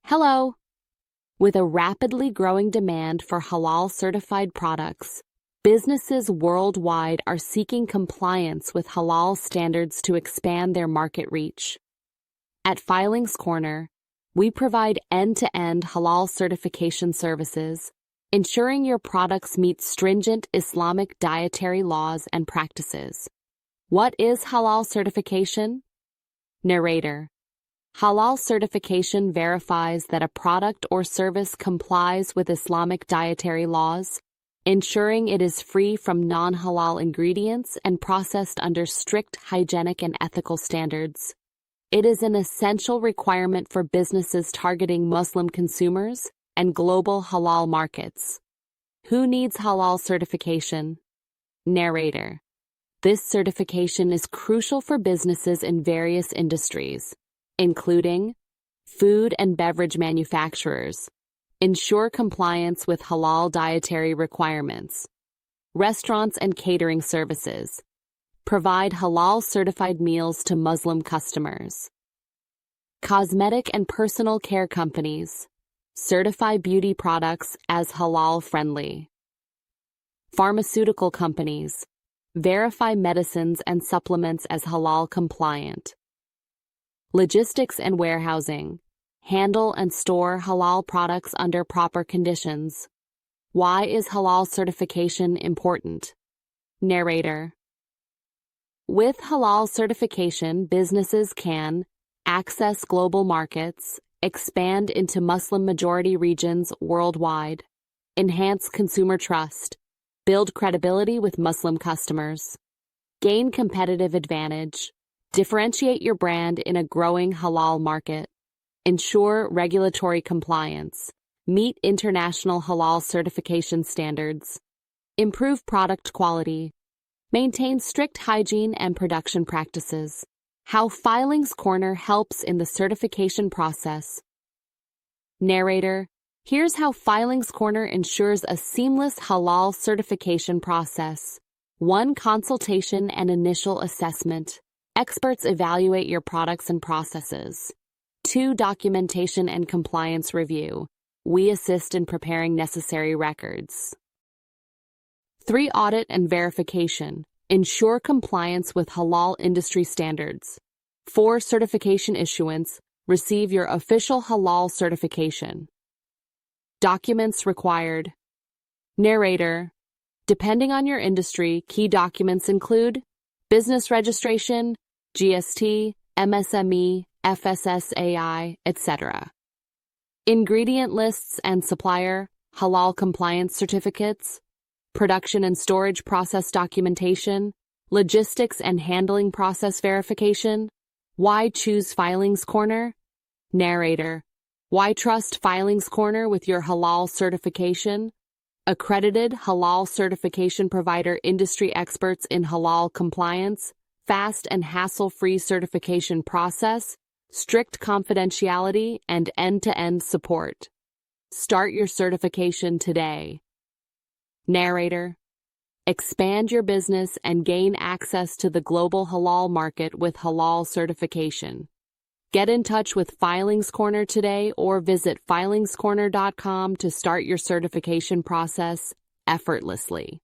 Hello! With a rapidly growing demand for halal-certified products, businesses worldwide are seeking compliance with halal standards to expand their market reach. At Filings Corner, we provide end-to-end halal certification services, ensuring your products meet stringent Islamic dietary laws and practices. What is halal certification? Narrator: Halal certification verifies that a product or service complies with Islamic dietary laws, ensuring it is free from non-halal ingredients and processed under strict hygienic and ethical standards. It is an essential requirement for businesses targeting Muslim consumers and global halal markets. Who needs halal certification? Narrator: This certification is crucial for businesses in various industries, including food and beverage manufacturers, ensure compliance with halal dietary requirements, restaurants and catering services, provide halal-certified meals to Muslim customers, cosmetic and personal care companies, certify beauty products as halal-friendly, pharmaceutical companies, verify medicines and supplements as halal-compliant, logistics and warehousing, handle and store halal products under proper conditions. Why is halal certification important? Narrator: With halal certification, businesses can access global markets, expand into Muslim-majority regions worldwide, enhance consumer trust, build credibility with Muslim customers, gain competitive advantage, differentiate your brand in a growing halal market, ensure regulatory compliance, meet international halal certification standards, improve product quality, maintain strict hygiene and production practices. How Filings Corner helps in the certification process. Narrator: Here's how Filings Corner ensures a seamless halal certification process. 1. Consultation and initial assessment. Experts evaluate your products and processes. 2. Documentation and compliance review. We assist in preparing necessary records. 3. Audit and verification. Ensure compliance with halal industry standards. 4. Certification issuance. Receive your official halal certification. Documents required. Narrator: Depending on your industry, key documents include business registration, GST, MSME, FSSAI, etc. Ingredient lists and supplier, halal compliance certificates, production and storage process documentation, logistics and handling process verification. Why choose Filings Corner? Narrator: Why trust Filings Corner with your halal certification? Accredited halal certification provider, industry experts in halal compliance, fast and hassle-free certification process, strict confidentiality, and end-to-end support. Start your certification today. Narrator: Expand your business and gain access to the global halal market with halal certification. Get in touch with Filings Corner today or visit filingscorner.com to start your certification process effortlessly.